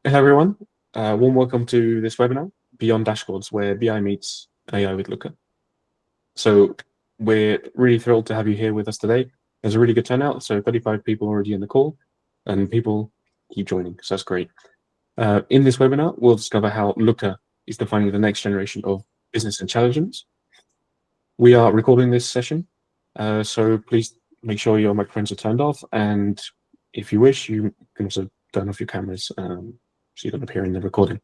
Hello, everyone. Warm welcome to this webinar, Beyond Dashboards, where BI meets AI with Looker. So we're really thrilled to have you here with us today. There's a really good turnout, so 35 people already in the call, and people keep joining, so that's great. In this webinar, we'll discover how Looker is defining the next generation of business intelligence. We are recording this session, so please make sure your microphones are turned off, and if you wish, you can also turn off your cameras so you don't appear in the recording.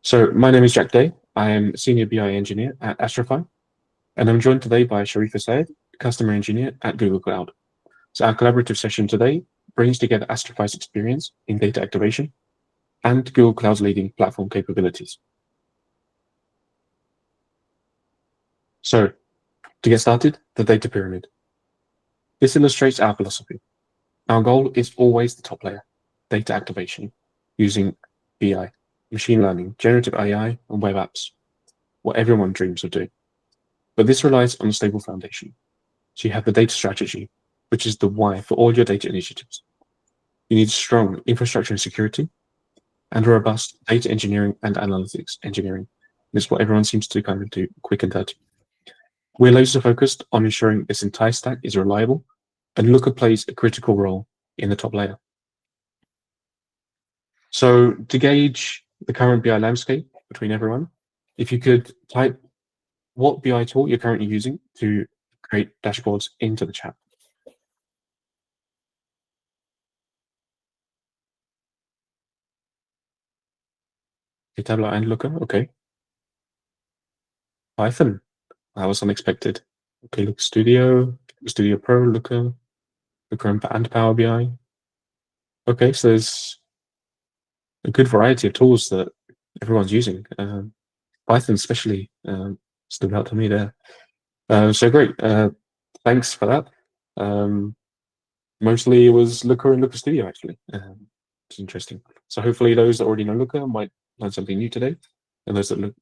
So my name is Jack Day. I am Senior BI Engineer at Astrafy, and I'm joined today by Sharifa Sayed, Customer Engineer at Google Cloud. So our collaborative session today brings together Astrafy's experience in data activation and Google Cloud's leading platform capabilities. So to get started, the data pyramid. This illustrates our philosophy. Our goal is always the top layer, data activation, using BI, machine learning, generative AI, and web apps, what everyone dreams of doing. But this relies on a stable foundation. So you have the data strategy, which is the why for all your data initiatives. You need strong infrastructure and security, and robust data engineering and analytics engineering. This is what everyone seems to kind of do quick and dirty. We're laser focused on ensuring this entire stack is reliable, and Looker plays a critical role in the top layer. So to gauge the current BI landscape between everyone, if you could type what BI tool you're currently using to create dashboards into the chat. Tableau and Looker, okay. Python, that was unexpected. Okay, Looker Studio, Studio Pro, Looker and Power BI. Okay, so there's a good variety of tools that everyone's using. Python especially stood out to me there. So great, thanks for that. Mostly it was Looker and Looker Studio, actually. It's interesting. So hopefully those that already know Looker might learn something new today. And those that look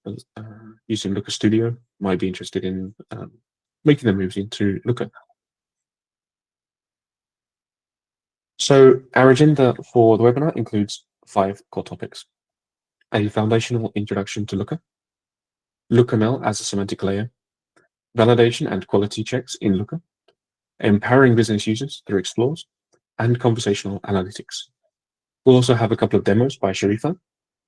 using Looker Studio might be interested in making the moves into Looker. So our agenda for the webinar includes 5 core topics: a foundational introduction to Looker, LookerML as a semantic layer, validation and quality checks in Looker, empowering business users through explores, and conversational analytics. We'll also have a couple of demos by Sharifa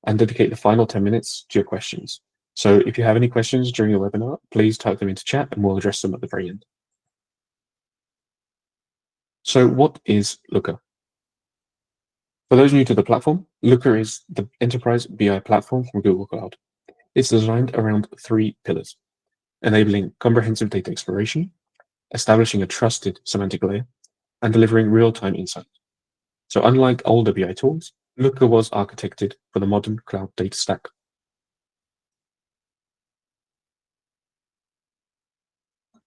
and dedicate the final 10 minutes to your questions. So if you have any questions during the webinar, please type them into chat and we'll address them at the very end. So what is Looker? For those new to the platform, Looker is the enterprise BI platform from Google Cloud. It's designed around 3 pillars: enabling comprehensive data exploration, establishing a trusted semantic layer, and delivering real-time insight. So unlike older BI tools, Looker was architected for the modern cloud data stack.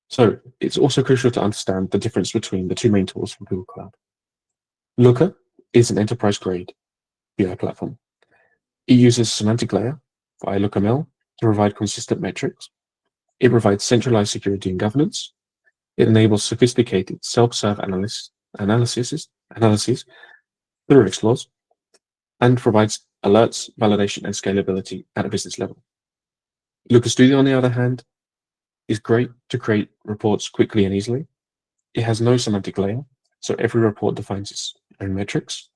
So it's also crucial to understand the difference between the 2 main tools from Google Cloud. Looker is an enterprise-grade BI platform. It uses semantic layer via LookerML to provide consistent metrics. It provides centralized security and governance. It enables sophisticated self-serve analyses through explores, and provides alerts, validation, and scalability at a business level. Looker Studio, on the other hand, is great to create reports quickly and easily. It has no semantic layer, so every report defines its own metrics.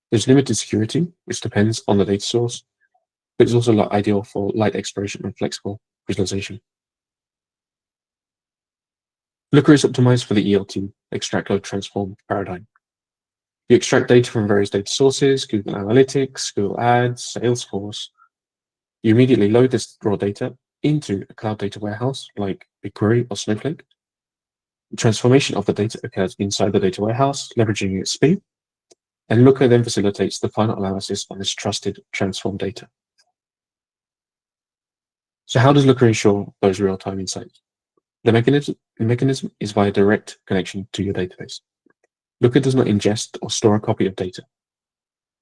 There's limited security, which depends on the data source, but it's also ideal for light exploration and flexible visualization. Looker is optimized for the ELT, extract, load, transform paradigm. You extract data from various data sources: Google Analytics, Google Ads, Salesforce. You immediately load this raw data into a cloud data warehouse like BigQuery or Snowflake. The transformation of the data occurs inside the data warehouse, leveraging its speed, and Looker then facilitates the final analysis on this trusted transformed data. So how does Looker ensure those real-time insights? The mechanism is via direct connection to your database. Looker does not ingest or store a copy of data.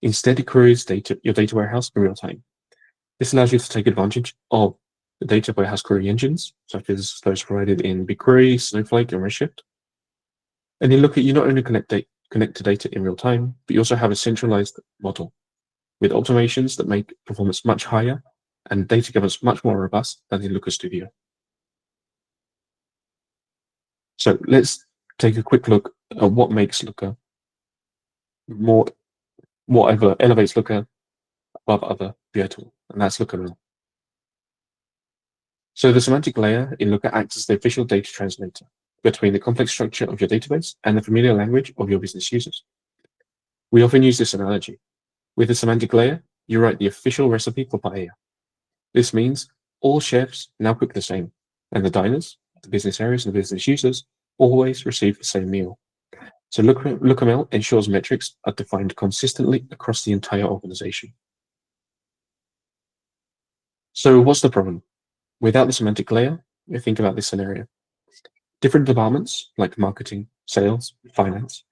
Instead, it queries your data warehouse in real time. This allows you to take advantage of the data warehouse query engines, such as those provided in BigQuery, Snowflake, and Redshift. And in Looker, you not only collect connect to data in real time, but you also have a centralized model with automations that make performance much higher and data governance much more robust than in Looker Studio. So let's take a quick look at what makes Looker whatever elevates Looker above other BI tools, and that's LookerML. So the semantic layer in Looker acts as the official data translator between the complex structure of your database and the familiar language of your business users. We often use this analogy. With the semantic layer, you write the official recipe for paella. This means all chefs now cook the same, and the diners, the business areas, and the business users always receive the same meal. So LookerML ensures metrics are defined consistently across the entire organization. So what's the problem? Without the semantic layer, think about this scenario. Different departments, like marketing, sales, finance,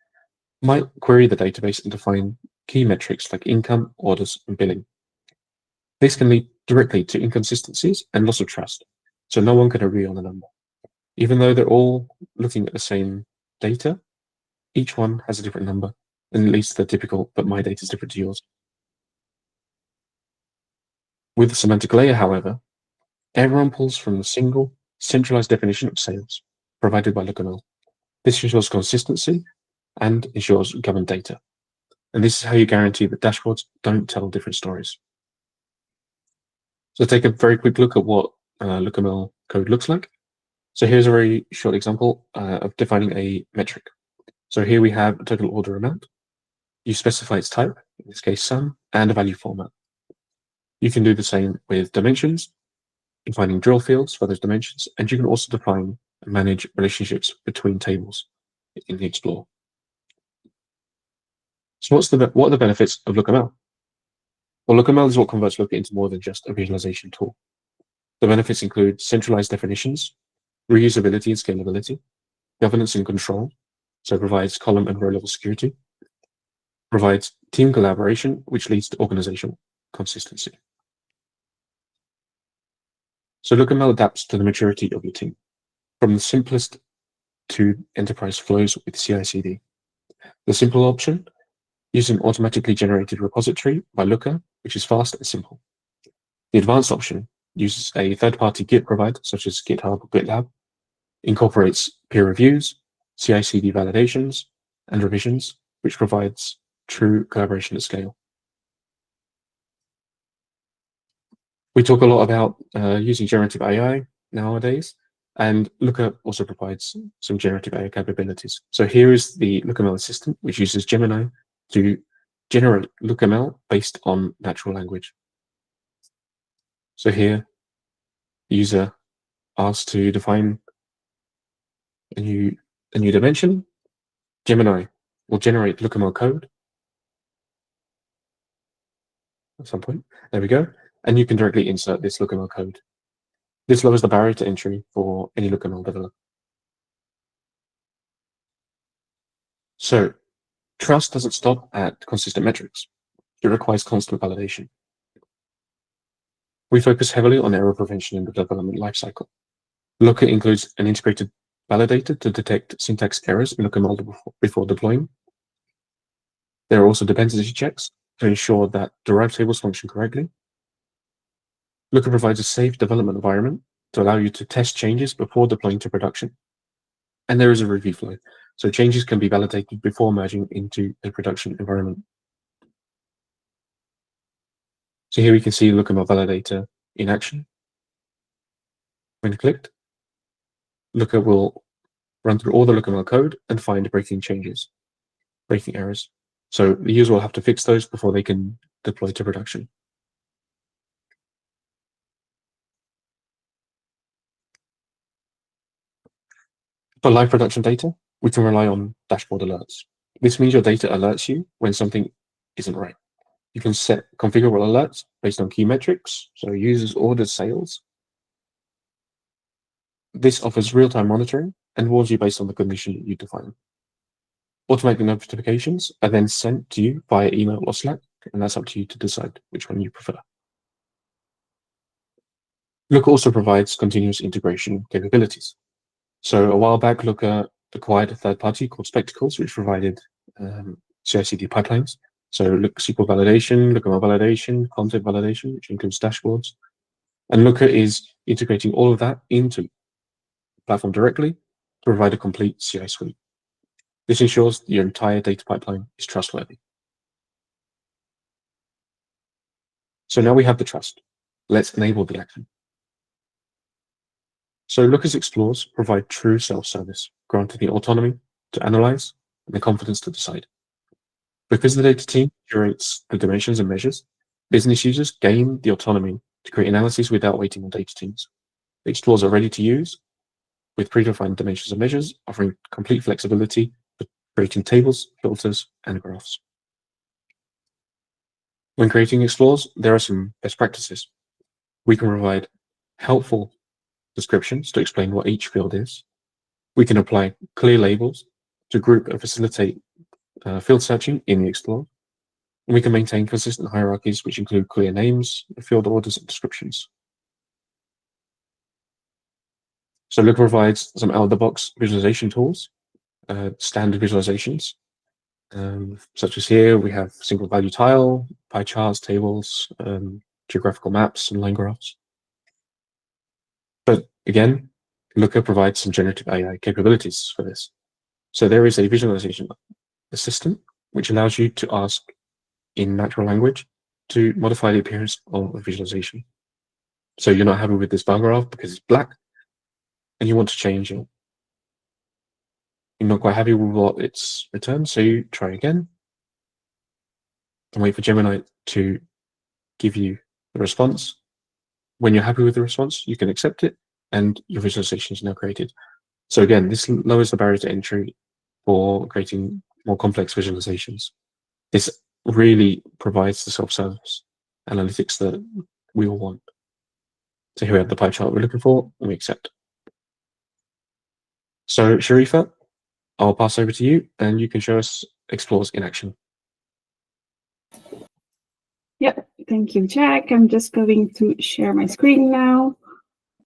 might query the database and define key metrics like income, orders, and billing. This can lead directly to inconsistencies and loss of trust, so no one can agree on a number. Even though they're all looking at the same data, each one has a different number, and at least they're typical, but my data is different to yours. With the semantic layer, however, everyone pulls from a single, centralized definition of sales provided by LookerML. This ensures consistency and ensures governed data. And this is how you guarantee that dashboards don't tell different stories. So take a very quick look at what LookerML code looks like. So here's a very short example of defining a metric. So here we have a total order amount. You specify its type, in this case sum, and a value format. You can do the same with dimensions, defining drill fields for those dimensions, and you can also define and manage relationships between tables in the Explore. So what are the benefits of LookerML? Well, LookerML is what converts Looker into more than just a visualization tool. The benefits include centralized definitions, reusability and scalability, governance and control, so it provides column and row level security, provides team collaboration, which leads to organizational consistency. So LookerML adapts to the maturity of your team, from the simplest to enterprise flows with CI/CD. The simple option uses an automatically generated repository by Looker, which is fast and simple. The advanced option uses a third-party Git provider, such as GitHub or GitLab, incorporates peer reviews, CI/CD validations, and revisions, which provides true collaboration at scale. We talk a lot about using generative AI nowadays, and Looker also provides some generative AI capabilities. So here is the LookerML assistant, which uses Gemini to generate LookerML based on natural language. So here, the user asks to define a new dimension. Gemini will generate LookerML code at some point. There we go. And you can directly insert this LookerML code. This lowers the barrier to entry for any LookerML developer. So trust doesn't stop at consistent metrics. It requires constant validation. We focus heavily on error prevention in the development lifecycle. Looker includes an integrated validator to detect syntax errors in LookerML before deploying. There are also dependency checks to ensure that derived tables function correctly. Looker provides a safe development environment to allow you to test changes before deploying to production. And there is a review flow, so changes can be validated before merging into a production environment. So here we can see LookerML validator in action. When clicked, Looker will run through all the LookerML code and find breaking errors. So the user will have to fix those before they can deploy to production. For live production data, we can rely on dashboard alerts. This means your data alerts you when something isn't right. You can set configurable alerts based on key metrics, so users, orders, sales. This offers real-time monitoring and warns you based on the condition you define. Automated notifications are then sent to you via email or Slack, and that's up to you to decide which one you prefer. Looker also provides continuous integration capabilities. So a while back, Looker acquired a third party called Spectacles, which provided CI/CD pipelines. So SQL validation, Looker validation, content validation, which includes dashboards. And Looker is integrating all of that into the platform directly to provide a complete CI suite. This ensures your entire data pipeline is trustworthy. So now we have the trust. Let's enable the action. So Looker's explores provide true self-service, granting the autonomy to analyze and the confidence to decide. Because the data team curates the dimensions and measures, business users gain the autonomy to create analyses without waiting on data teams. The explores are ready to use with predefined dimensions and measures, offering complete flexibility for creating tables, filters, and graphs. When creating explores, there are some best practices. We can provide helpful descriptions to explain what each field is. We can apply clear labels to group and facilitate field searching in the Explore. And we can maintain consistent hierarchies, which include clear names, field orders, and descriptions. So Looker provides some out-of-the-box visualization tools, standard visualizations, such as here we have single value tile, pie charts, tables, geographical maps, and line graphs. But again, Looker provides some generative AI capabilities for this. So there is a visualization assistant, which allows you to ask in natural language to modify the appearance of a visualization. So you're not happy with this bar graph because it's black, and you want to change it. You're not quite happy with what it's returned, so you try again and wait for Gemini to give you the response. When you're happy with the response, you can accept it, and your visualization is now created. So again, this lowers the barrier to entry for creating more complex visualizations. This really provides the self-service analytics that we all want. So here we have the pie chart we're looking for, and we accept. So Sharifa, I'll pass over to you, and you can show us explores in action. Yep, thank you, Jack. I'm just going to share my screen now.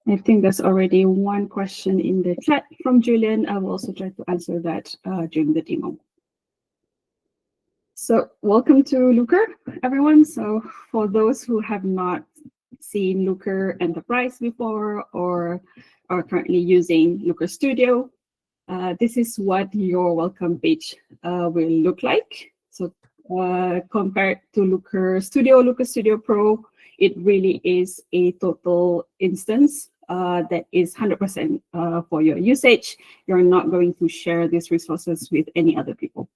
I think there's already one question in the chat from Julian. I will also try to answer that during the demo. So welcome to Looker, everyone. So for those who have not seen Looker Enterprise before or are currently using Looker Studio, this is what your welcome page will look like. So compared to Looker Studio Pro, it really is a total instance that is 100% for your usage. You're not going to share these resources with any other people.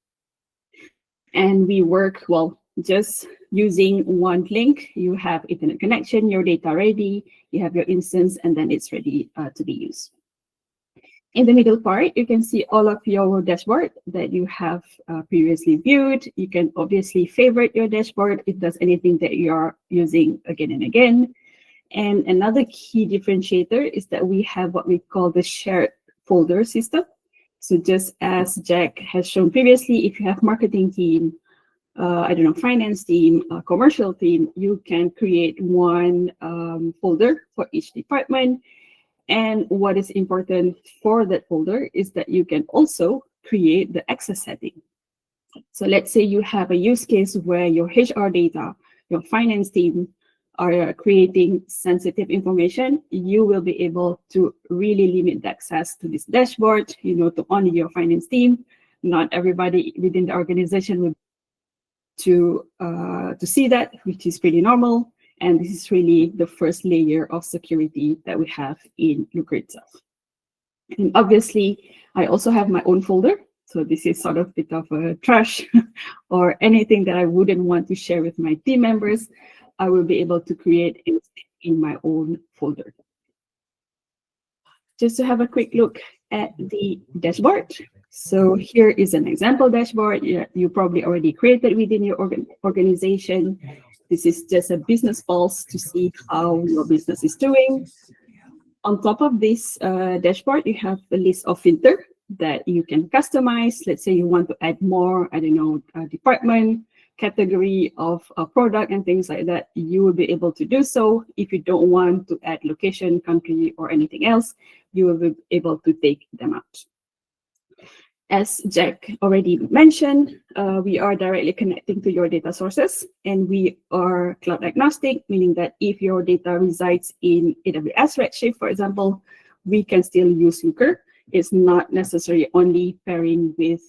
And we work, well, just using one link. You have internet connection, your data ready, you have your instance, and then it's ready to be used. In the middle part, you can see all of your dashboard that you have previously viewed. You can obviously favorite your dashboard if there's anything that you are using again and again. And another key differentiator is that we have what we call the shared folder system. So just as Jack has shown previously, if you have marketing team, I don't know, finance team, commercial team, you can create one folder for each department. And what is important for that folder is that you can also create the access setting. So let's say you have a use case where your HR data, your finance team are creating sensitive information. You will be able to really limit the access to this dashboard, you know, to only your finance team. Not everybody within the organization will to see that, which is pretty normal. And this is really the first layer of security that we have in Looker itself. And obviously, I also have my own folder. So this is sort of a bit of a trash or anything that I wouldn't want to share with my team members. I will be able to create in my own folder. Just to have a quick look at the dashboard. So here is an example dashboard you probably already created within your organization. This is just a business pulse to see how your business is doing. On top of this dashboard, you have a list of filters that you can customize. Let's say you want to add more, I don't know, department, category of a product and things like that. You will be able to do so. If you don't want to add location, country, or anything else, you will be able to take them out. As Jack already mentioned, we are directly connecting to your data sources, and we are cloud agnostic, meaning that if your data resides in AWS Redshift, for example, we can still use Looker. It's not necessarily only pairing with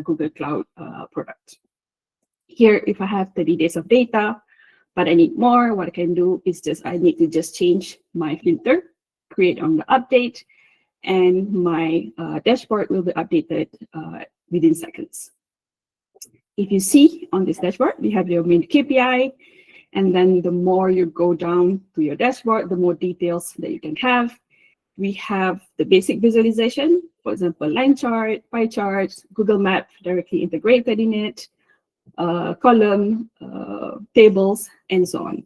Google Cloud product. Here, if I have 30 days of data, but I need more, what I can do is I need to just change my filter, create on the update, and my dashboard will be updated within seconds. If you see on this dashboard, we have your main KPI, and then the more you go down to your dashboard, the more details that you can have. We have the basic visualization, for example, line chart, pie charts, Google Map directly integrated in it, column, tables, and so on.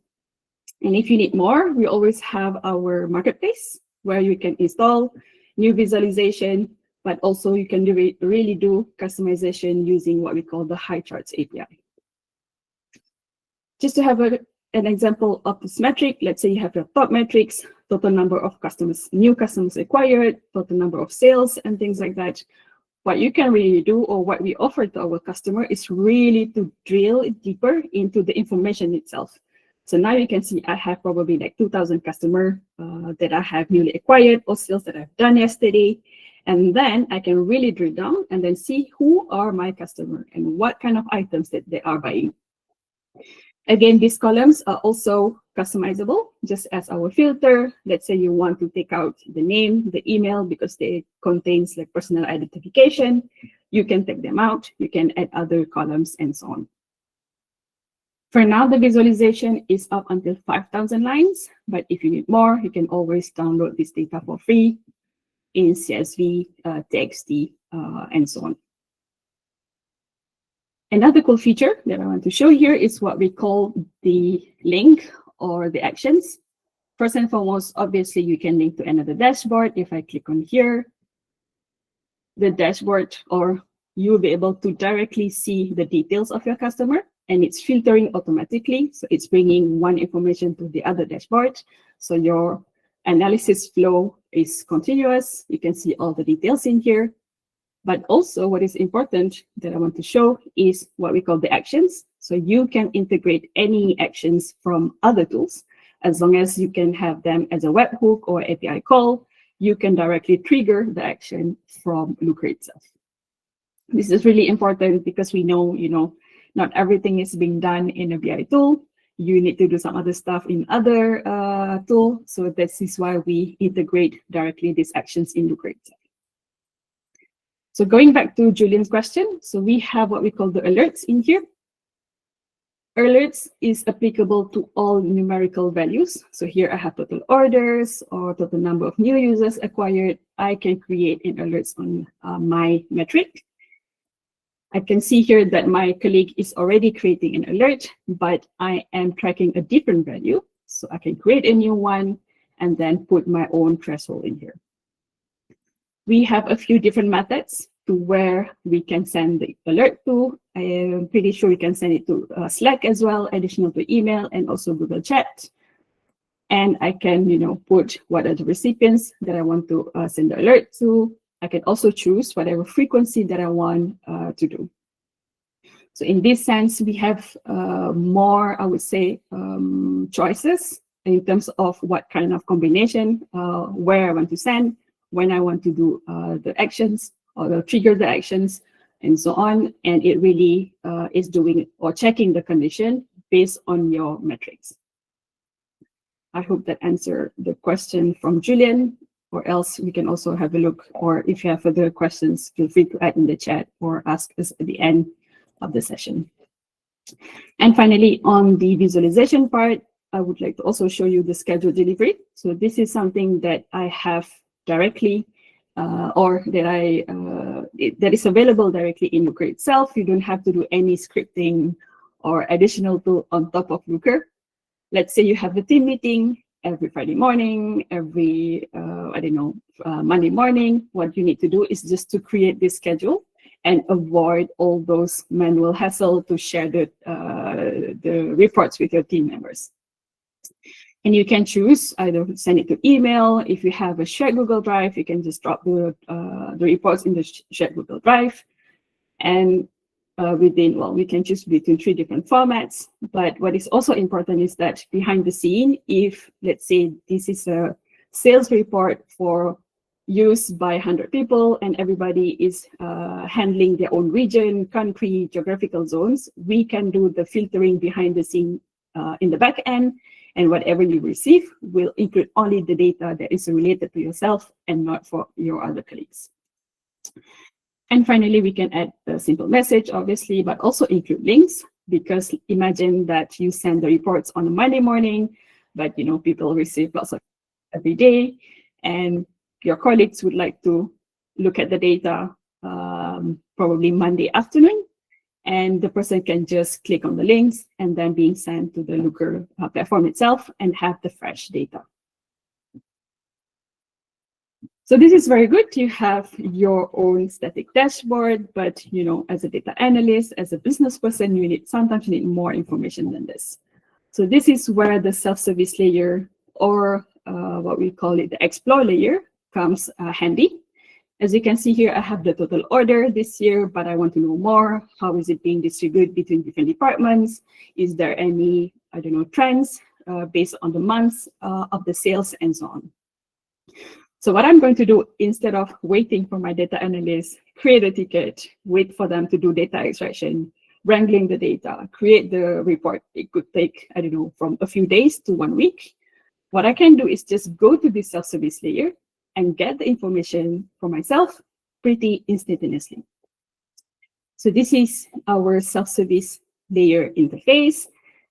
And if you need more, we always have our marketplace where you can install new visualization, but also you can really do customization using what we call the High Charts API. Just to have an example of this metric, let's say you have your top metrics, total number of customers, new customers acquired, total number of sales, and things like that. What you can really do, or what we offer to our customer, is really to drill deeper into the information itself. So now you can see I have probably like 2,000 customers that I have newly acquired, or sales that I've done yesterday. And then I can really drill down and then see who are my customers and what kind of items that they are buying. Again, these columns are also customizable, just as our filter. Let's say you want to take out the name, the email, because they contains like personal identification. You can take them out. You can add other columns and so on. For now, the visualization is up until 5,000 lines, but if you need more, you can always download this data for free in CSV, TXT, and so on. Another cool feature that I want to show here is what we call the link or the actions. First and foremost, obviously, you can link to another dashboard. If I click on here, the dashboard, or you'll be able to directly see the details of your customer, and it's filtering automatically. So it's bringing one information to the other dashboard. So your analysis flow is continuous. You can see all the details in here. But also what is important that I want to show is what we call the actions. So you can integrate any actions from other tools. As long as you can have them as a webhook or API call, you can directly trigger the action from Looker itself. This is really important because we know, not everything is being done in a BI tool. You need to do some other stuff in other tool. So this is why we integrate directly these actions in Looker itself. So going back to Julian's question, so we have what we call the alerts in here. Alerts is applicable to all numerical values. So here I have total orders or total number of new users acquired. I can create an alerts on my metric. I can see here that my colleague is already creating an alert, but I am tracking a different value. So I can create a new one and then put my own threshold in here. We have a few different methods to where we can send the alert to. I am pretty sure we can send it to Slack as well, additional to email, and also Google Chat. And I can, put what are the recipients that I want to send the alert to. I can also choose whatever frequency that I want to do. So in this sense, we have more, I would say, choices in terms of what kind of combination, where I want to send, when I want to do the actions or trigger the actions, and so on. And it really is doing or checking the condition based on your metrics. I hope that answered the question from Julian, or else we can also have a look, or if you have further questions, feel free to add in the chat or ask us at the end of the session. And finally, on the visualization part, I would like to also show you the scheduled delivery. So this is something that I have directly, or that is available directly in Looker itself. You don't have to do any scripting or additional tool on top of Looker. Let's say you have a team meeting every Friday morning, every, Monday morning. What you need to do is just to create this schedule and avoid all those manual hassle to share the reports with your team members. And you can choose either send it to email. If you have a shared Google Drive, you can just drop the reports in the shared Google Drive. And we can choose between 3 different formats. But what is also important is that behind the scene, if let's say this is a sales report for use by 100 people and everybody is handling their own region, country, geographical zones, we can do the filtering behind the scene in the back end. And whatever you receive will include only the data that is related to yourself and not for your other colleagues. And finally, we can add a simple message, obviously, but also include links, because imagine that you send the reports on a Monday morning, but people receive lots of every day, and your colleagues would like to look at the data probably Monday afternoon, and the person can just click on the links and then being sent to the Looker platform itself and have the fresh data. So this is very good. You have your own static dashboard, but as a data analyst, as a business person, sometimes you need more information than this. So this is where the self-service layer, or what we call it, the explore layer, comes handy. As you can see here, I have the total order this year, but I want to know more. How is it being distributed between different departments? Is there any, trends based on the months of the sales and so on? So what I'm going to do, instead of waiting for my data analyst, create a ticket, wait for them to do data extraction, wrangling the data, create the report, it could take, from a few days to 1 week. What I can do is just go to this self-service layer and get the information for myself pretty instantaneously. So this is our self-service layer interface.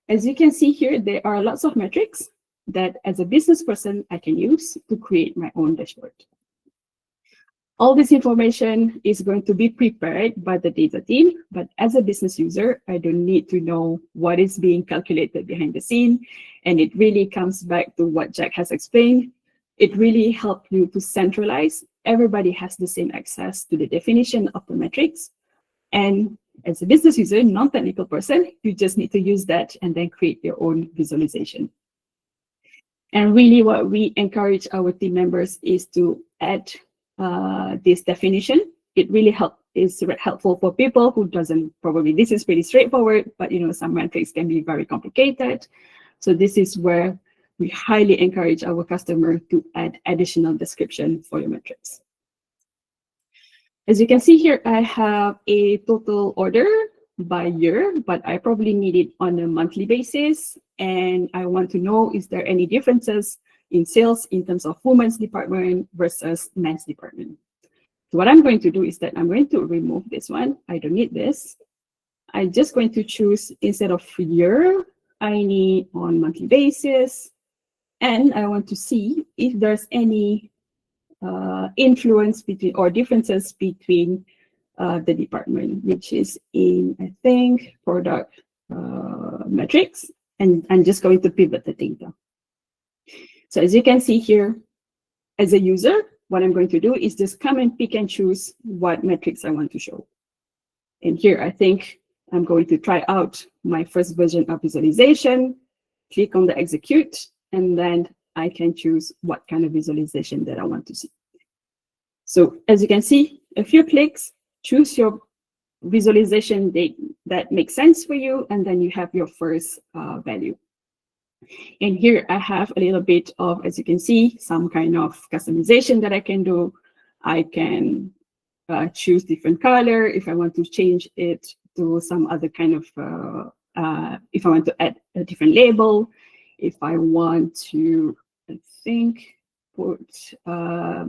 As you can see here, there are lots of metrics that as a business person, I can use to create my own dashboard. All this information is going to be prepared by the data team, but as a business user, I don't need to know what is being calculated behind the scene. And it really comes back to what Jack has explained. It really helps you to centralize. Everybody has the same access to the definition of the metrics. And as a business user, non-technical person, you just need to use that and then create your own visualization. And really what we encourage our team members is to add this definition. It really is helpful for people who this is pretty straightforward, but some metrics can be very complicated. So this is where we highly encourage our customer to add additional description for your metrics. As you can see here, I have a total order by year, but I probably need it on a monthly basis. And I want to know, is there any differences in sales in terms of women's department versus men's department? So what I'm going to do is that I'm going to remove this one. I don't need this. I'm just going to choose, instead of year, I need on monthly basis. And I want to see if there's any influence between or differences between the department, which is in, I think, product metrics. And I'm just going to pivot the data. So as you can see here, as a user, what I'm going to do is just come and pick and choose what metrics I want to show. And here, I think I'm going to try out my first version of visualization, click on the execute, and then I can choose what kind of visualization that I want to see. So as you can see, a few clicks, choose your visualization that makes sense for you, and then you have your first value. And here I have a little bit of, as you can see, some kind of customization that I can do. I can choose different color if I want to change it to some other kind of, if I want to add a different label, if I want to, I think, put a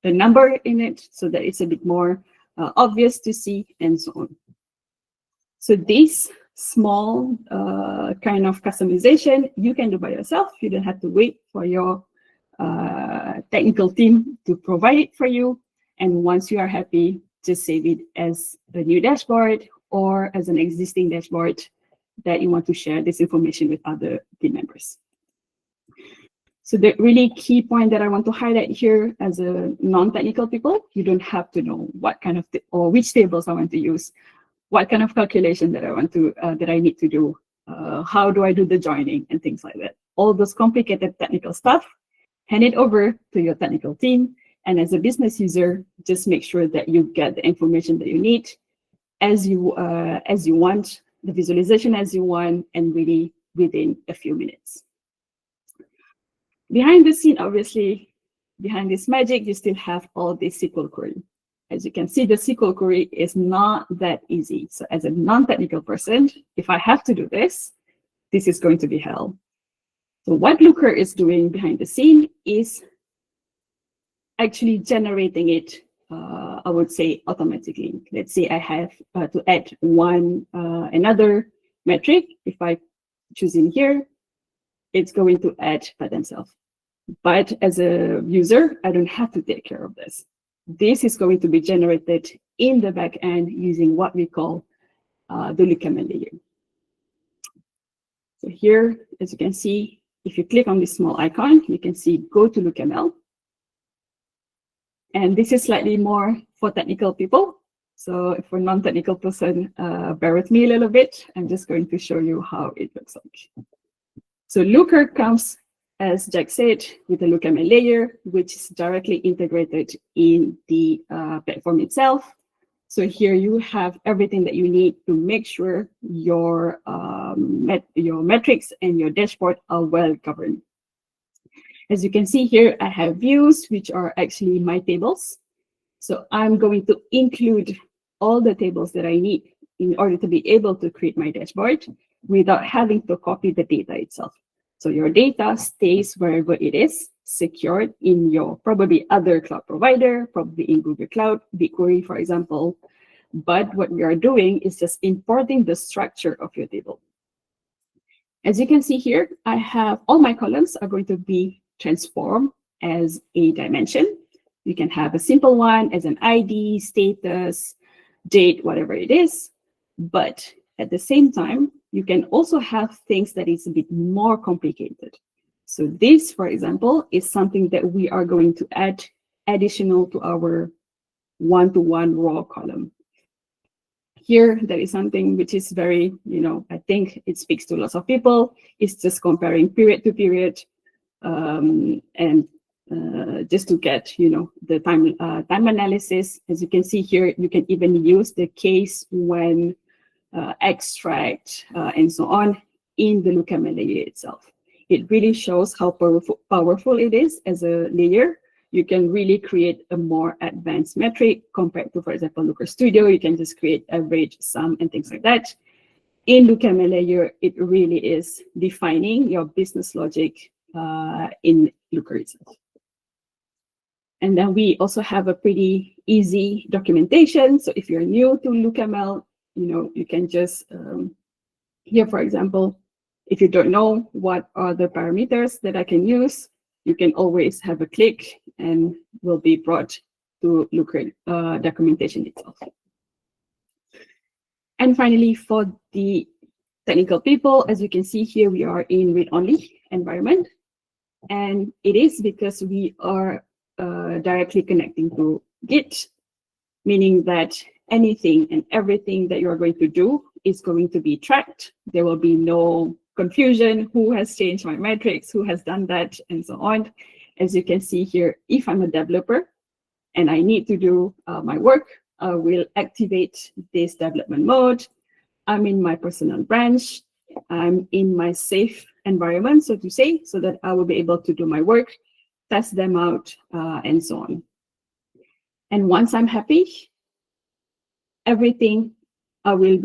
number in it so that it's a bit more obvious to see, and so on. So this small kind of customization you can do by yourself. You don't have to wait for your technical team to provide it for you. And once you are happy, just save it as a new dashboard or as an existing dashboard that you want to share this information with other team members. So the really key point that I want to highlight here, as a non-technical people, you don't have to know what kind of or which tables I want to use, what kind of calculation that I want to that I need to do, how do I do the joining and things like that. all those complicated technical stuff, hand it over to your technical team. And as a business user, just make sure that you get the information that you need as you want, the visualization as you want, and really within a few minutes. Behind the scene, obviously, behind this magic, you still have all this SQL query. As you can see, the SQL query is not that easy. So as a non-technical person, if I have to do this, this is going to be hell. So what Looker is doing behind the scene is actually generating it, I would say, automatically. Let's say I have to add another metric. If I choose in here, it's going to add by themselves. But as a user, I don't have to take care of this. This is going to be generated in the back end using what we call the LookML layer. So here, as you can see, if you click on this small icon, you can see go to LookML. And this is slightly more for technical people. So if for a non-technical person, bear with me a little bit. I'm just going to show you how it looks like. So Looker comes, as Jack said, with a LookML layer, which is directly integrated in the platform itself. So here you have everything that you need to make sure your metrics and your dashboard are well governed. As you can see here, I have views, which are actually my tables. So I'm going to include all the tables that I need in order to be able to create my dashboard without having to copy the data itself. So your data stays wherever it is, secured in your probably other cloud provider, probably in Google Cloud, BigQuery, for example. But what we are doing is just importing the structure of your table. As you can see here, I have all my columns are going to be transformed as a dimension. You can have a simple one as an ID, status, date, whatever it is. But at the same time, you can also have things that is a bit more complicated. So this, for example, is something that we are going to add additional to our one-to-one raw column. Here, there is something which is very, I think it speaks to lots of people. It's just comparing period to period, and just to get, the time analysis. As you can see here, you can even use the case when extract and so on in the LookML layer itself. It really shows how powerful it is as a layer. You can really create a more advanced metric compared to, for example, Looker Studio. You can just create average, sum, and things like that. In LookML layer, it really is defining your business logic in Looker itself. And then we also have a pretty easy documentation. So if you're new to LookML, you can just, here, for example, if you don't know what are the parameters that I can use, you can always have a click and will be brought to Looker documentation itself. And finally, for the technical people, as you can see here, we are in read-only environment. And it is because we are directly connecting to Git, meaning that anything and everything that you are going to do is going to be tracked. There will be no confusion, who has changed my metrics, who has done that, and so on. As you can see here, if I'm a developer and I need to do my work, I will activate this development mode. I'm in my personal branch. I'm in my safe environment, so to say, so that I will be able to do my work, test them out, and so on. And once I'm happy, everything I will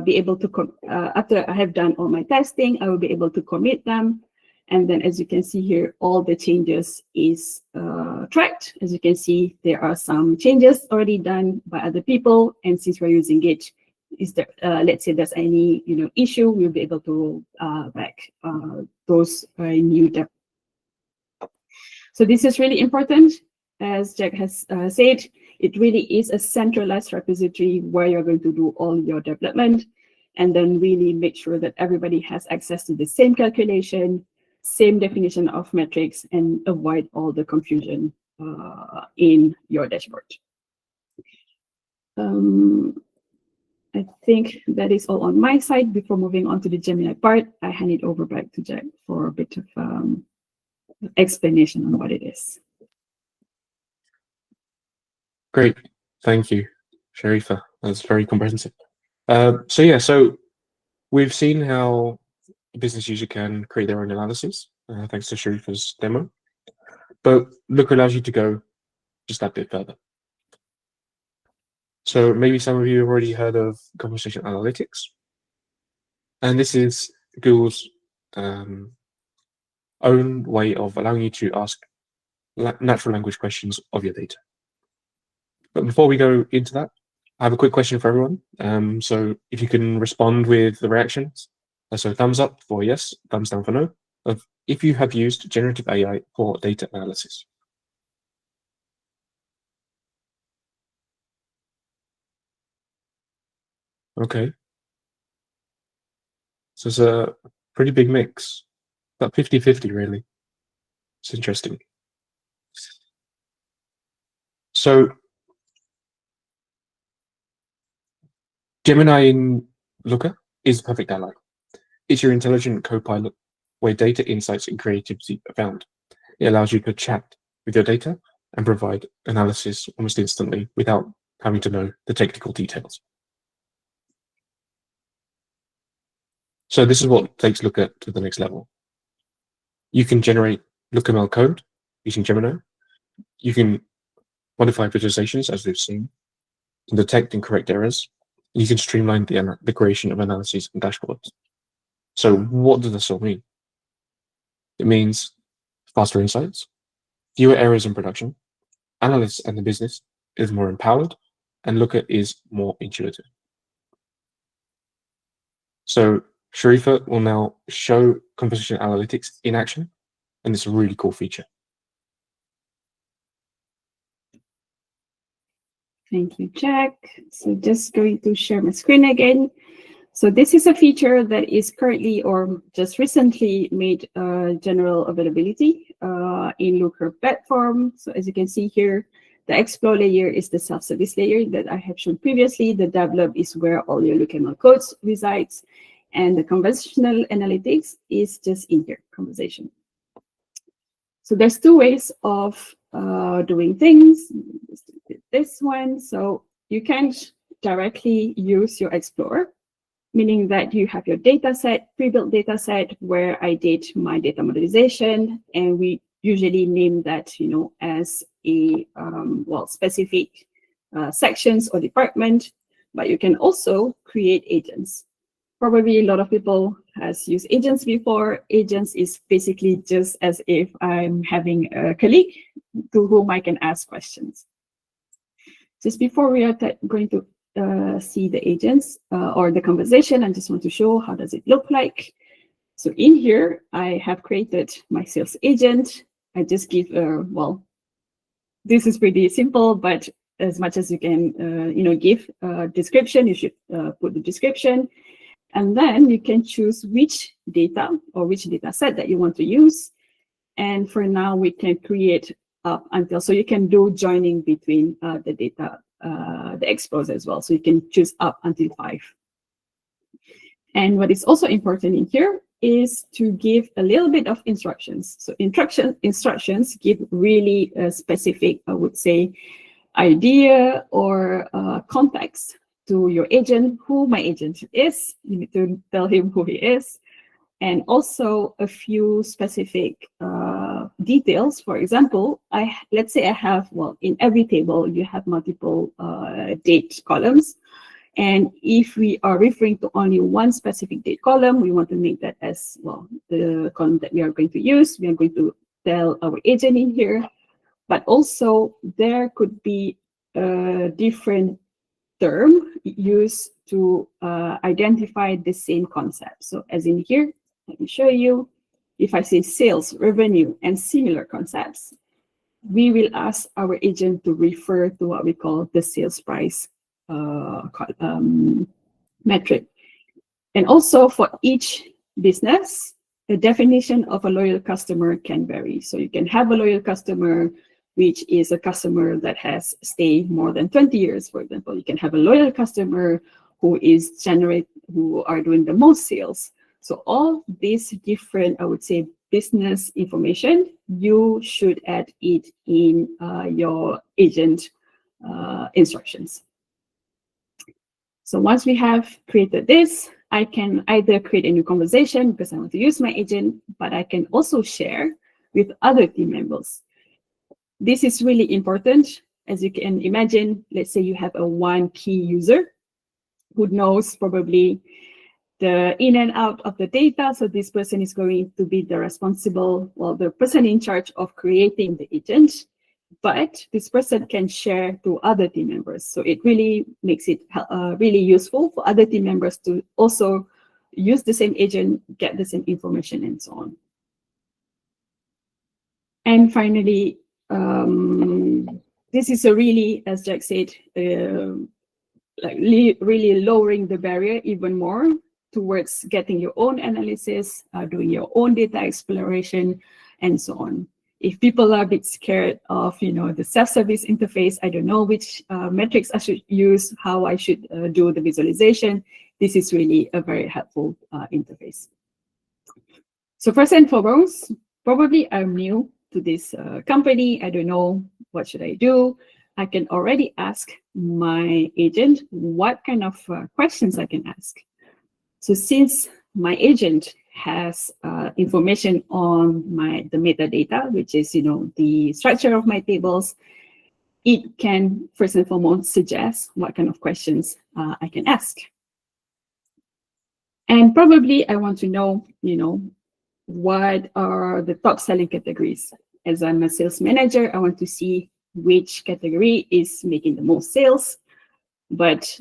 be able to, after I have done all my testing, I will be able to commit them. And then as you can see here, all the changes is tracked. As you can see, there are some changes already done by other people. And since we're using Git, is there, let's say there's any issue, we'll be able to roll back those new dev. So this is really important. As Jack has said, it really is a centralized repository where you're going to do all your development, and then really make sure that everybody has access to the same calculation, same definition of metrics, and avoid all the confusion in your dashboard. And I think that is all on my side. Before moving on to the Gemini part, I hand it over back to Jack for a bit of explanation on what it is. Great, thank you, Sharifa. That's very comprehensive. So we've seen how a business user can create their own analysis, thanks to Sharifa's demo. But Looker allows you to go just that bit further. So maybe some of you have already heard of conversational analytics. And this is Google's own way of allowing you to ask natural language questions of your data. But before we go into that, I have a quick question for everyone. So if you can respond with the reactions, so thumbs up for yes, thumbs down for no, of if you have used generative AI for data analysis. Okay. So it's a pretty big mix, about 50-50 really. It's interesting. So Gemini in Looker is a perfect ally. It's your intelligent co-pilot where data insights and creativity are found. It allows you to chat with your data and provide analysis almost instantly without having to know the technical details. So this is what takes Looker to the next level. You can generate LookML code using Gemini. You can modify visualizations, as we've seen, and detect and correct errors. And you can streamline the creation of analyses and dashboards. So what does this all mean? It means faster insights, fewer errors in production, analysts and the business is more empowered, and Looker is more intuitive. So Sharifa will now show conversational analytics in action, and it's a really cool feature. Thank you, Jack. So just going to share my screen again. So this is a feature that is currently or just recently made general availability in Looker platform. So as you can see here, the Explore layer is the self-service layer that I have shown previously. The develop is where all your LookML codes resides. And the conversational analytics is just in here, conversation. So there's two ways of doing things. This one, so you can directly use your Explorer, meaning that you have your data set, pre-built data set, where I did my data modelization, and we usually name that, as a specific sections or department. But you can also create agents. Probably a lot of people has used agents before. Agents is basically just as if I'm having a colleague to whom I can ask questions. Just before we are going to see the agents or the conversation, I just want to show how does it look like. So in here, I have created my sales agent. I just give this is pretty simple, but as much as you can, give a description, you should put the description. And then you can choose which data or which data set that you want to use. And for now, we can create up until, so you can do joining between the data, the expos as well. So you can choose up until 5. And what is also important in here is to give a little bit of instructions. So instructions give really a specific, I would say, idea or context to your agent, who my agent is. You need to tell him who he is. And also a few specific details. For example, let's say I have, in every table, you have multiple date columns. And if we are referring to only one specific date column, we want to make that as, the column that we are going to use. We are going to tell our agent in here. But also, there could be a different term used to identify the same concept. So as in here, let me show you. If I say sales, revenue, and similar concepts, we will ask our agent to refer to what we call the sales price metric. And also for each business, the definition of a loyal customer can vary. So you can have a loyal customer, which is a customer that has stayed more than 20 years, for example. You can have a loyal customer who are doing the most sales. So all these different, I would say, business information, you should add it in your agent instructions. So once we have created this, I can either create a new conversation because I want to use my agent, but I can also share with other team members. This is really important. As you can imagine, let's say you have a one key user who knows probably the in and out of the data. So this person is going to be the responsible, well, the person in charge of creating the agent, but this person can share to other team members. So it really makes it really useful for other team members to also use the same agent, get the same information, and so on. And finally, this is a really, as Jack said, like really lowering the barrier even more towards getting your own analysis, doing your own data exploration, and so on. If people are a bit scared of, the self-service interface, I don't know which metrics I should use, how I should do the visualization, this is really a very helpful interface. So first and foremost, probably I'm new to this company. I don't know what should I do. I can already ask my agent what kind of questions I can ask. So since my agent has information on the metadata, which is the structure of my tables, it can first and foremost suggest what kind of questions I can ask. And probably I want to know, what are the top selling categories. As I'm a sales manager, I want to see which category is making the most sales. But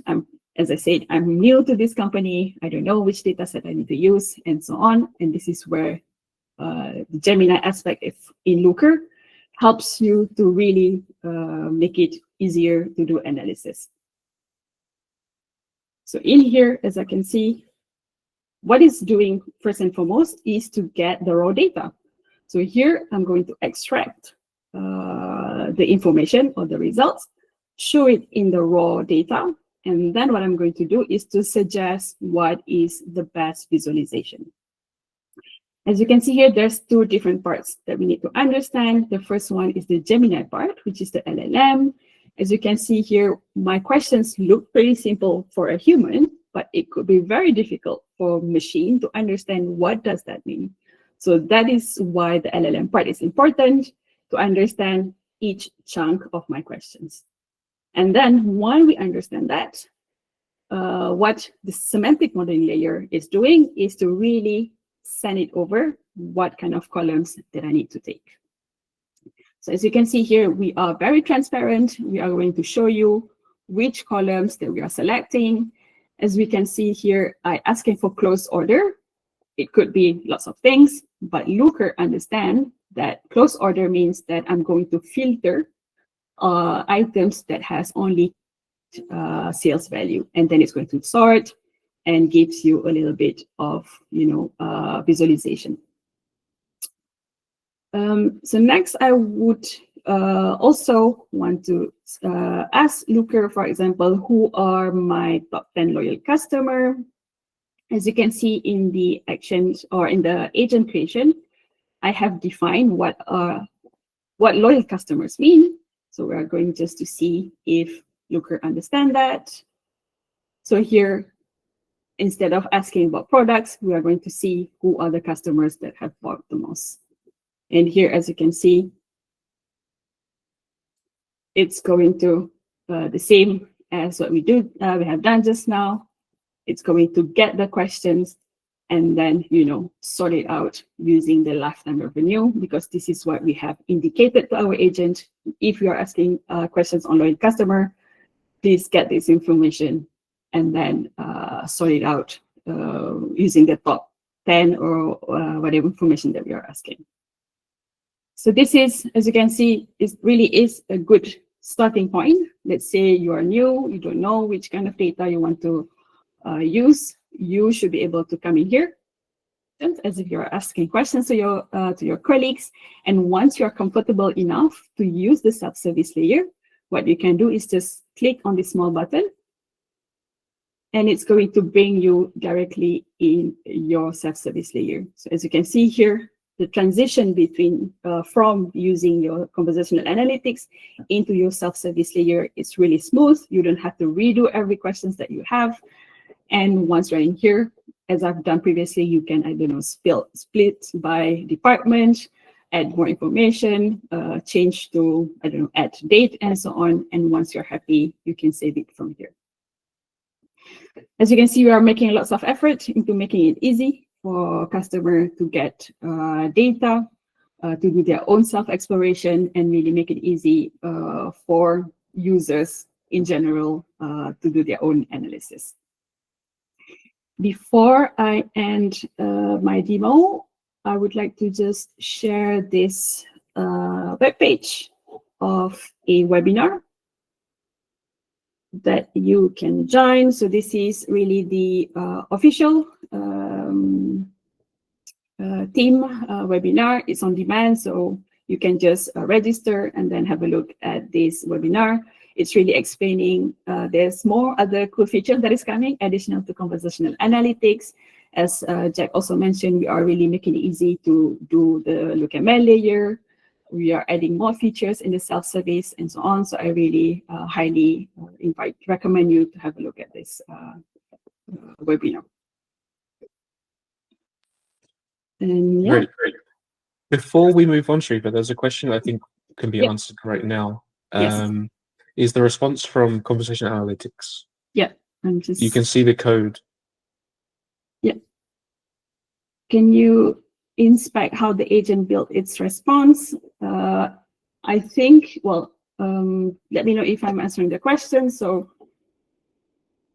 as I said, I'm new to this company. I don't know which data set I need to use, and so on. And this is where the Gemini aspect in Looker helps you to really make it easier to do analysis. So in here, as I can see, what it's doing first and foremost is to get the raw data. So here I'm going to extract the information or the results, show it in the raw data, and then what I'm going to do is to suggest what is the best visualization. As you can see here, there's two different parts that we need to understand. The first one is the Gemini part, which is the LLM. As you can see here, my questions look pretty simple for a human, but it could be very difficult for a machine to understand what does that mean. So that is why the LLM part is important, to understand each chunk of my questions. And then when we understand that, what the semantic modeling layer is doing is to really send it over what kind of columns that I need to take. So as you can see here, we are very transparent. We are going to show you which columns that we are selecting. As we can see here, I asking for close order. It could be lots of things, but Looker understand that close order means that I'm going to filter items that has only sales value, and then it's going to sort and gives you a little bit of visualization. So next, I would also want to ask Looker, for example, who are my top 10 loyal customer. As you can see in the actions or in the agent creation, I have defined what loyal customers mean. So we are going just to see if Looker understand that. So here, instead of asking about products, we are going to see who are the customers that have bought the most. And here, as you can see, it's going to the same as what we have done just now. It's going to get the questions and then, sort it out using the lifetime revenue, because this is what we have indicated to our agent. If you are asking questions on loyal customer, please get this information and then sort it out using the top 10 or whatever information that we are asking. So this is, as you can see, it really is a good starting point. Let's say you are new, you don't know which kind of data you want to use. You should be able to come in here as if you're asking questions to your colleagues. And once you're comfortable enough to use the self-service layer, what you can do is just click on this small button. and it's going to bring you directly in your self-service layer. So as you can see here, the transition between from using your conversational analytics into your self-service layer is really smooth. You don't have to redo every questions that you have. And once you're in here, as I've done previously, you can, I don't know, split by department, add more information, change to, I don't know, add date and so on. And once you're happy, you can save it from here. As you can see, we are making lots of effort into making it easy for customer to get data, to do their own self-exploration, and really make it easy for users in general to do their own analysis. Before I end my demo, I would like to just share this web page of a webinar that you can join. So this is really the official team webinar. It's on demand, so you can just register and then have a look at this webinar. It's really explaining there's more other cool features that is coming additional to conversational analytics. As Jack also mentioned, we are really making it easy to do the LookML layer. We are adding more features in the self-service and so on. So I really highly recommend you to have a look at this webinar. And yeah. Great. Before we move on, Shriva, there's a question I think can be answered right now. Yes. Is the response from conversational analytics? Yeah, you can see the code. Yeah. Can you inspect how the agent built its response? I think, well, let me know if I'm answering the question. So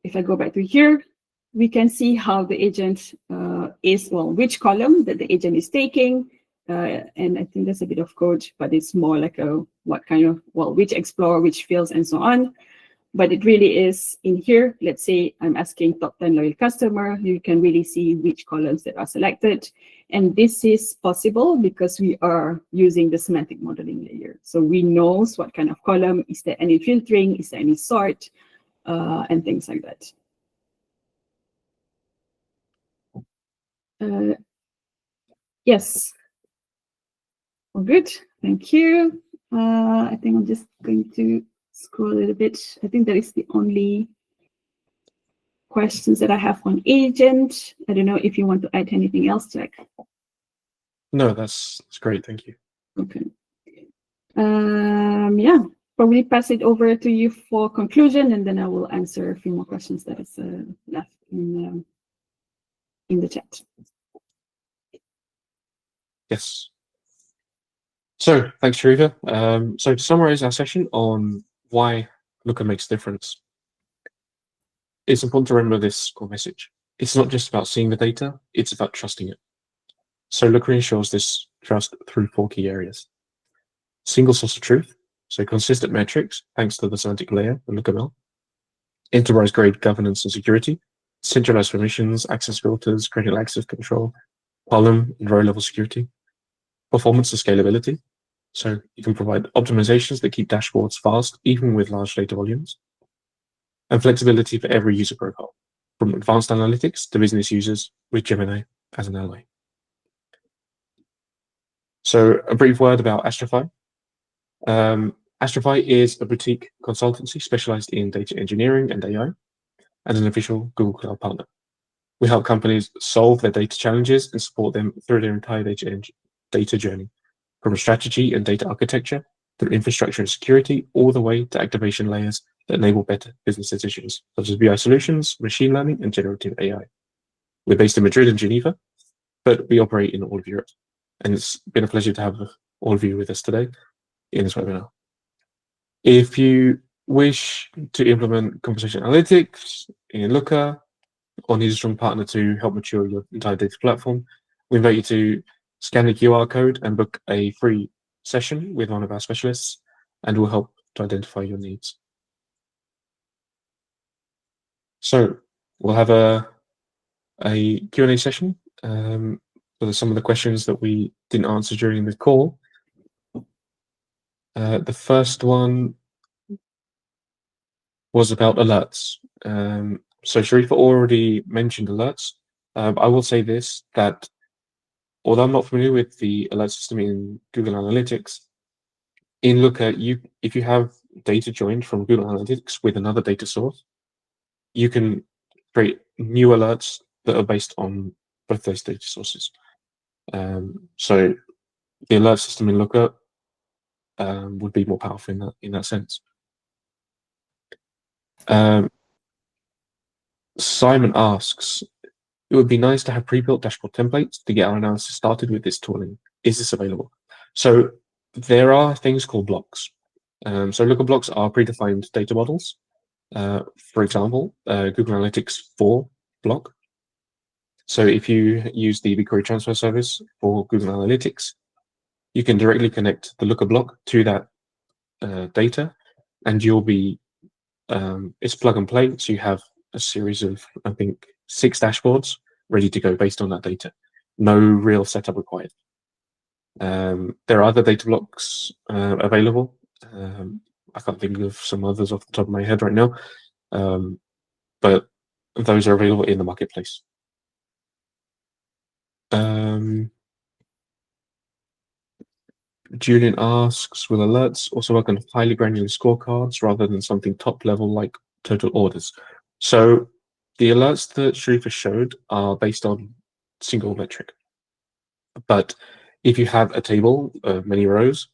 if I go back to here, we can see how the agent is, well, which column that the agent is taking. And I think there's a bit of code, but it's more like a what kind of, well, which explore, which fields, and so on. But it really is in here. Let's say I'm asking top 10 loyal customer. You can really see which columns that are selected. And this is possible because we are using the semantic modeling layer. So we know what kind of column, is there any filtering, is there any sort, and things like that. Yes. All good. Thank you. I think I'm just going to scroll a little bit. I think that is the only questions that I have on agent. I don't know if you want to add anything else, Jack. No, that's great. Thank you. Okay. Yeah, probably pass it over to you for conclusion, and then I will answer a few more questions that is left in the chat. Yes. So thanks, Shriva. So to summarize our session on why Looker makes a difference, it's important to remember this core message. It's not just about seeing the data, it's about trusting it. So Looker ensures this trust through 4 key areas. Single source of truth, so consistent metrics, thanks to the semantic layer, the LookML. Enterprise-grade governance and security, centralized permissions, access filters, critical access control, column and row-level security. Performance and scalability, so you can provide optimizations that keep dashboards fast, even with large data volumes. And flexibility for every user profile, from advanced analytics to business users with Gemini as an ally. So a brief word about Astrafy. Astrafy is a boutique consultancy specialized in data engineering and AI, and an official Google Cloud partner. We help companies solve their data challenges and support them through their entire data journey, from strategy and data architecture through infrastructure and security, all the way to activation layers that enable better business decisions, such as BI solutions, machine learning, and generative AI. We're based in Madrid and Geneva, but we operate in all of Europe. And it's been a pleasure to have all of you with us today in this webinar. If you wish to implement conversational analytics in Looker or need a strong partner to help mature your entire data platform, we invite you to scan the QR code and book a free session with one of our specialists, and we'll help to identify your needs. So we'll have a Q&A session for some of the questions that we didn't answer during the call. The first one was about alerts. So Sharifa already mentioned alerts. I will say this, that although I'm not familiar with the alert system in Google Analytics, in Looker, if you have data joined from Google Analytics with another data source, you can create new alerts that are based on both those data sources. So the alert system in Looker would be more powerful in that sense. Simon asks, it would be nice to have pre-built dashboard templates to get our analysis started with this tooling. Is this available? So there are things called blocks. So Looker blocks are predefined data models. For example, Google Analytics 4 block. So if you use the BigQuery transfer service for Google Analytics, you can directly connect the Looker block to that data, and you'll be, it's plug and play. So you have a series of, I think, 6 dashboards ready to go based on that data. No real setup required. There are other data blocks available. I can't think of some others off the top of my head right now, but those are available in the marketplace. Julian asks, will alerts also work on highly granular scorecards rather than something top level like total orders? So the alerts that Sharifa showed are based on single metric. But if you have a table of many rows,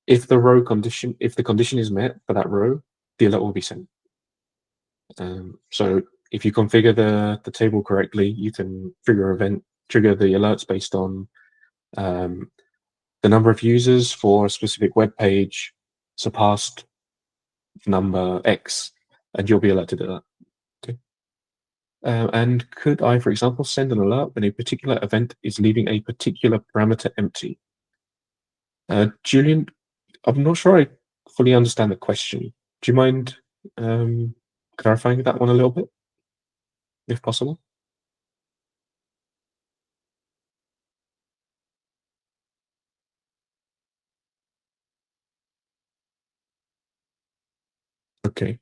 if the condition is met for that row, the alert will be sent. So if you configure the table correctly, you can trigger the alerts based on the number of users for a specific web page surpassed number X, and you'll be alerted to that. Okay. And could I, for example, send an alert when a particular event is leaving a particular parameter empty? Julian, I'm not sure I fully understand the question. Do you mind clarifying that one a little bit, if possible? Okay.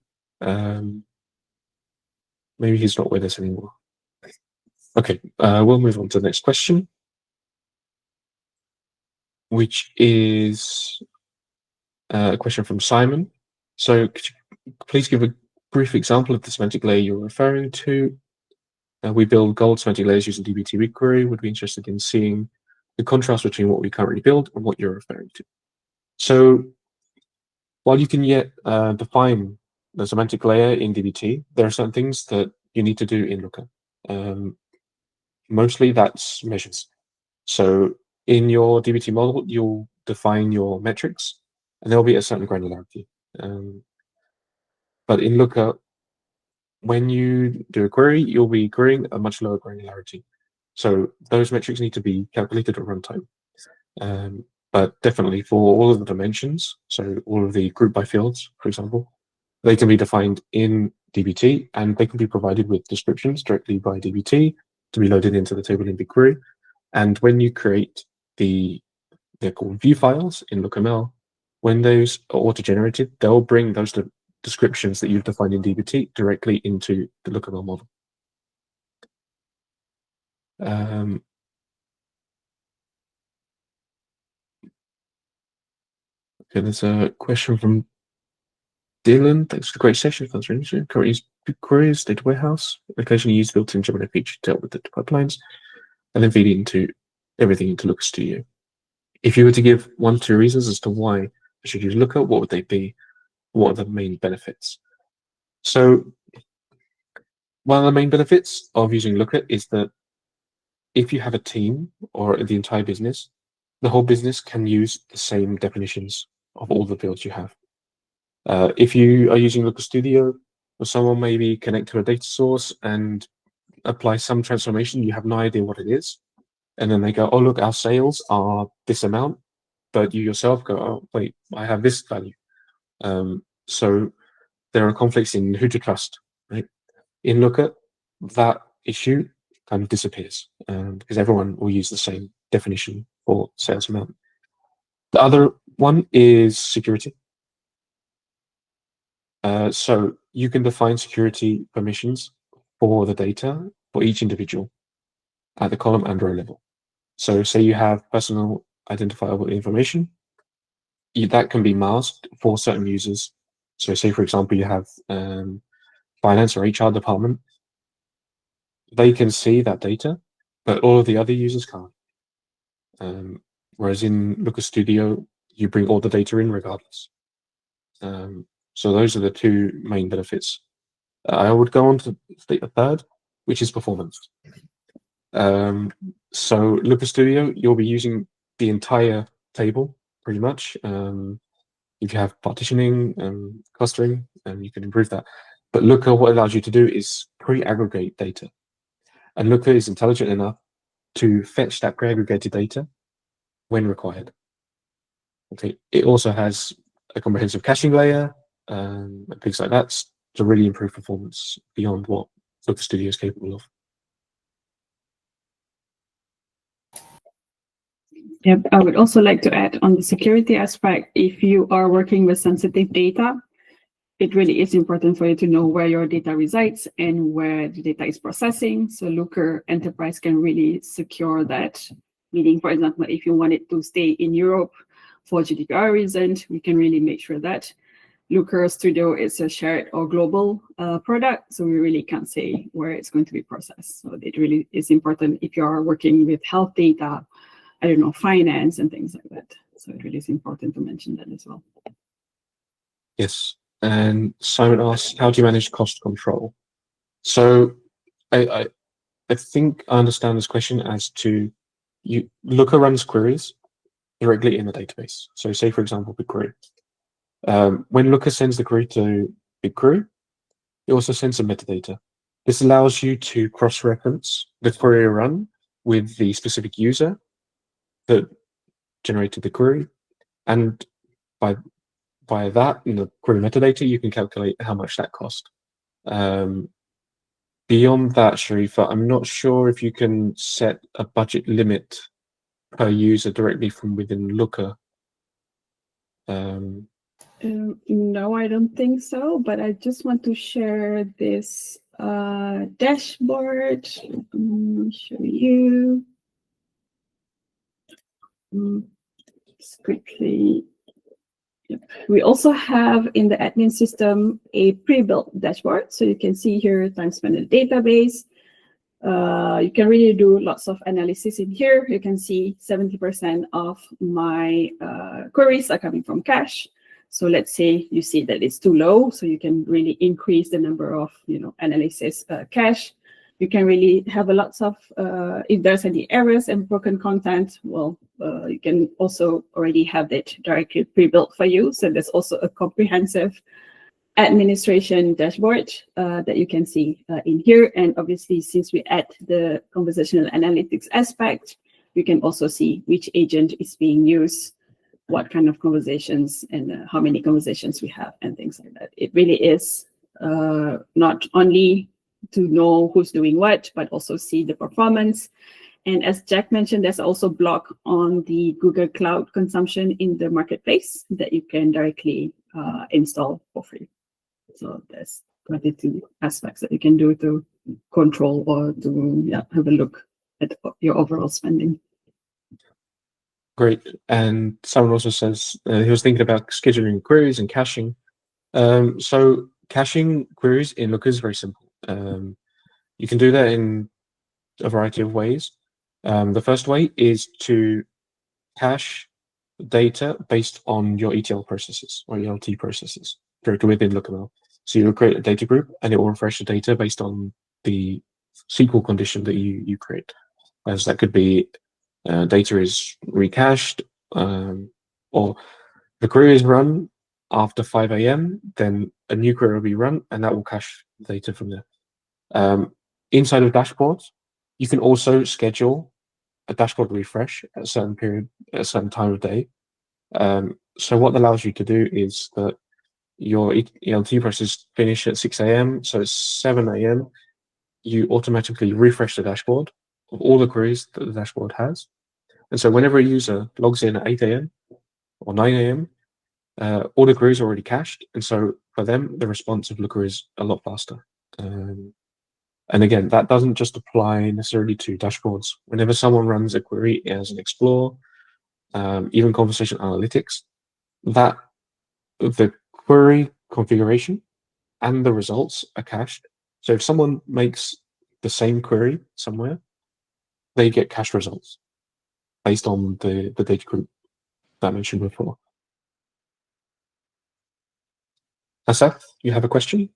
Maybe he's not with us anymore. Okay, we'll move on to the next question, which is a question from Simon. So could you please give a brief example of the semantic layer you're referring to? We build gold semantic layers using dbt BigQuery. Would be interested in seeing the contrast between what we currently build and what you're referring to. So while you can yet define the semantic layer in dbt, there are certain things that you need to do in Looker. Mostly that's measures. So in your dbt model, you'll define your metrics, and there'll be a certain granularity. But in Looker, when you do a query, you'll be querying a much lower granularity. So those metrics need to be calculated at runtime. But definitely for all of the dimensions, so all of the group by fields, for example, they can be defined in dbt, and they can be provided with descriptions directly by dbt to be loaded into the table in BigQuery. And when you create they're called view files in LookML, when those are auto-generated, they'll bring those descriptions that you've defined in dbt directly into the LookML model. Okay, there's a question from Dylan. Thanks for the great session. Thanks for interesting. Currently use BigQuery as data warehouse. Occasionally use built-in Gemini feature to help with the pipelines, and then feed everything into Looker Studio. If you were to give 1 or 2 reasons as to why I should use Looker, what would they be? What are the main benefits? So one of the main benefits of using Looker is that if you have a team or the entire business, the whole business can use the same definitions of all the fields you have. If you are using Looker Studio, or someone maybe connect to a data source and apply some transformation, you have no idea what it is. And then they go, oh, look, our sales are this amount. But you yourself go, oh, wait, I have this value. So there are conflicts in who to trust, right? In Looker, that issue kind of disappears because everyone will use the same definition for sales amount. The other one is security. So you can define security permissions for the data for each individual at the column and row level. So say you have personal identifiable information, that can be masked for certain users. So say, for example, you have finance or HR department, they can see that data, but all of the other users can't. Whereas in Looker Studio, you bring all the data in regardless. So those are the two main benefits. I would go on to state the third, which is performance. So Looker Studio, you'll be using the entire table pretty much. If you have partitioning and clustering, you can improve that. But Looker, what it allows you to do is pre-aggregate data. And Looker is intelligent enough to fetch that pre-aggregated data when required. Okay, it also has a comprehensive caching layer and things like that to really improve performance beyond what Looker Studio is capable of. Yep, I would also like to add on the security aspect, if you are working with sensitive data, it really is important for you to know where your data resides and where the data is processing. So Looker Enterprise can really secure that. Meaning, for example, if you want it to stay in Europe for GDPR reasons, we can really make sure that Looker Studio is a shared or global product. So we really can't say where it's going to be processed. So it really is important if you are working with health data, I don't know, finance and things like that. So it really is important to mention that as well. Yes. And Simon asks, how do you manage cost control? So I think I understand this question as to Looker runs queries directly in the database. So say, for example, BigQuery. When Looker sends the query to BigQuery, it also sends some metadata. This allows you to cross-reference the query run with the specific user that generated the query. And by that, in the query metadata, you can calculate how much that cost. Beyond that, Sharifa, I'm not sure if you can set a budget limit per user directly from within Looker. No, I don't think so, but I just want to share this dashboard. Let me show you. Just quickly. Yep. We also have in the admin system a pre-built dashboard. So you can see here time spent in the database. You can really do lots of analysis in here. You can see 70% of my queries are coming from cache. So let's say you see that it's too low, so you can really increase the number of analysis cache. You can really have a lots of, if there's any errors and broken content, well, you can also already have that directly pre-built for you. So there's also a comprehensive administration dashboard that you can see in here. And obviously, since we add the conversational analytics aspect, you can also see which agent is being used, what kind of conversations, and how many conversations we have, and things like that. It really is not only to know who's doing what, but also see the performance. And as Jack mentioned, there's also block on the Google Cloud consumption in the marketplace that you can directly install for free. So there's 22 aspects that you can do to control or to have a look at your overall spending. Great. And someone also says he was thinking about scheduling queries and caching. So caching queries in Looker is very simple. You can do that in a variety of ways. The first way is to cache data based on your ETL processes or ELT processes directly within Looker. So you'll create a data group and it will refresh the data based on the SQL condition that you create. As that could be data is recached or the query is run after 5 a.m., then a new query will be run and that will cache the data from there. Inside of dashboards, you can also schedule a dashboard refresh at a certain period, at a certain time of day. So what that allows you to do is that your ELT process finish at 6 a.m. So it's 7 a.m. You automatically refresh the dashboard of all the queries that the dashboard has. And so whenever a user logs in at 8 a.m. or 9 a.m., all the queries are already cached, and so for them, the response of Looker is a lot faster. And again, that doesn't just apply necessarily to dashboards. Whenever someone runs a query as an Explore, even conversational analytics, that the query configuration and the results are cached. So if someone makes the same query somewhere, they get cached results based on the data group that I mentioned before. Asaf, you have a question?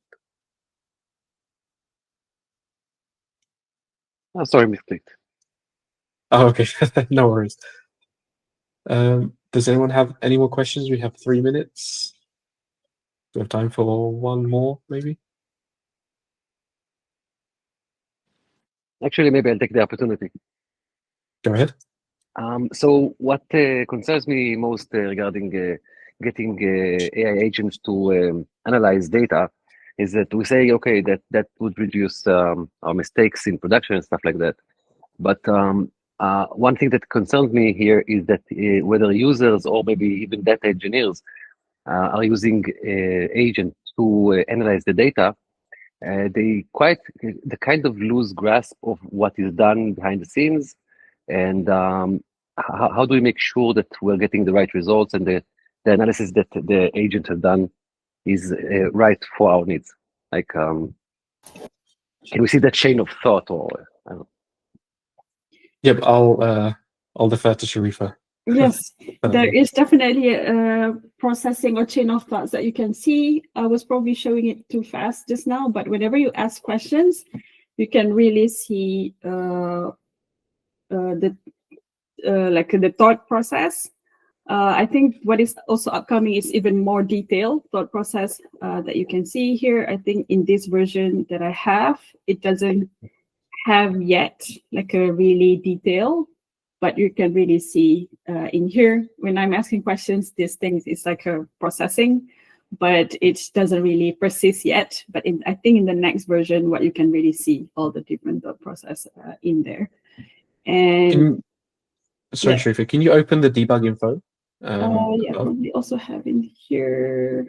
Oh, sorry, misclicked. Oh, okay. No worries. Does anyone have any more questions? We have 3 minutes. Do we have time for one more, maybe? Actually, maybe I'll take the opportunity. Go ahead. So what concerns me most regarding getting AI agents to analyze data is that we say, okay, that would reduce our mistakes in production and stuff like that. But one thing that concerns me here is that whether users or maybe even data engineers are using agents to analyze the data, they kind of lose grasp of what is done behind the scenes, and how do we make sure that we're getting the right results and the analysis that the agent has done is right for our needs? Like, can we see that chain of thought, or I don't know. Yep, I'll defer to Sharifa. Yes, there is definitely a processing or chain of thoughts that you can see. I was probably showing it too fast just now, but whenever you ask questions, you can really see the thought process. I think what is also upcoming is even more detailed thought process that you can see here. I think in this version that I have, it doesn't have yet like a really detailed, but you can really see in here when I'm asking questions, these things is like a processing, but it doesn't really persist yet. But I think in the next version, what you can really see all the different thought process in there. And sorry, yeah. Sharifa, can you open the debug info? Yeah, probably also have in here.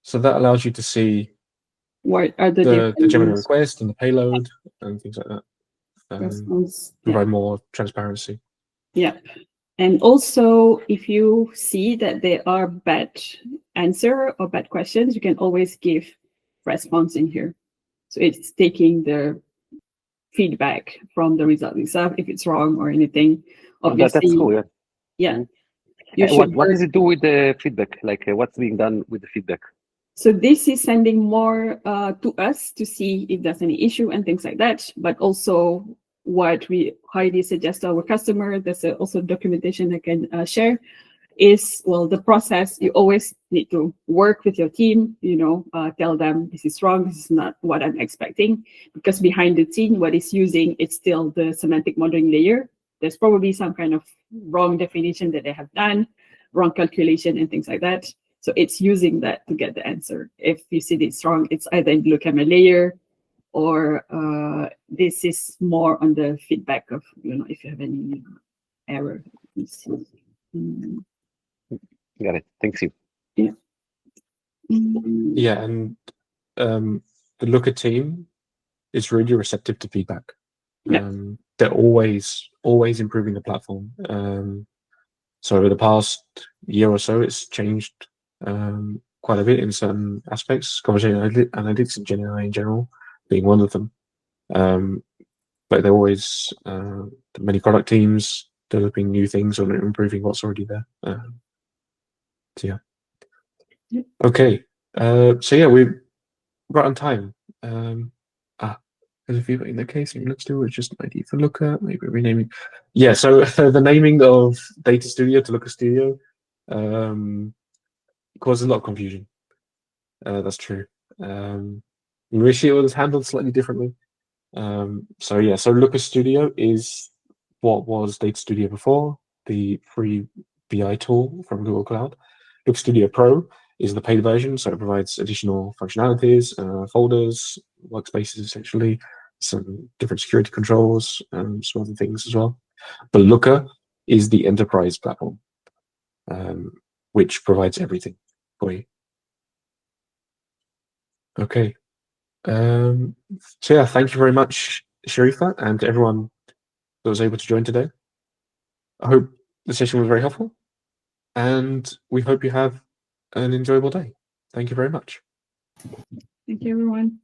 So that allows you to see what are the Gemini request and the payload and things like that. response? Provide more transparency. Yeah. And also, if you see that there are bad answer or bad questions, you can always give response in here. So it's taking the feedback from the result itself if it's wrong or anything. Obviously, that's cool. Yeah. Yeah. Mm-hmm. What does it do with the feedback? Like, what's being done with the feedback? So this is sending more to us to see if there's any issue and things like that. But also, what we highly suggest to our customer, there's also documentation I can share, is, well, the process, you always need to work with your team, tell them this is wrong, this is not what I'm expecting, because behind the scene, what it's using, it's still the semantic modeling layer. There's probably some kind of wrong definition that they have done, wrong calculation and things like that. So it's using that to get the answer. If you see it's wrong, it's either in blue camera layer, or this is more on the feedback of, if you have any error. Got it. Thanks you. Yeah. Yeah, and the Looker team is really receptive to feedback. Yeah. They're always improving the platform. So over the past year or so, it's changed quite a bit in certain aspects. Conversational analytics and Gemini in general being one of them. But they're always many product teams developing new things or improving what's already there. So yeah. Yep. Okay. So yeah, we're right on time. There's a few in the case let's do it's just ID for Looker, maybe renaming. Yeah, so the naming of Data Studio to Looker Studio caused a lot of confusion. That's true. We wish it was handled slightly differently. So yeah, so Looker Studio is what was Data Studio before, the free BI tool from Google Cloud. Looker Studio Pro is the paid version, so it provides additional functionalities, folders, workspaces essentially, some different security controls, some other things as well. But Looker is the enterprise platform. which provides everything for you. Okay. So yeah, thank you very much, Sharifa, and to everyone that was able to join today. I hope the session was very helpful, and we hope you have an enjoyable day. Thank you very much. Thank you, everyone.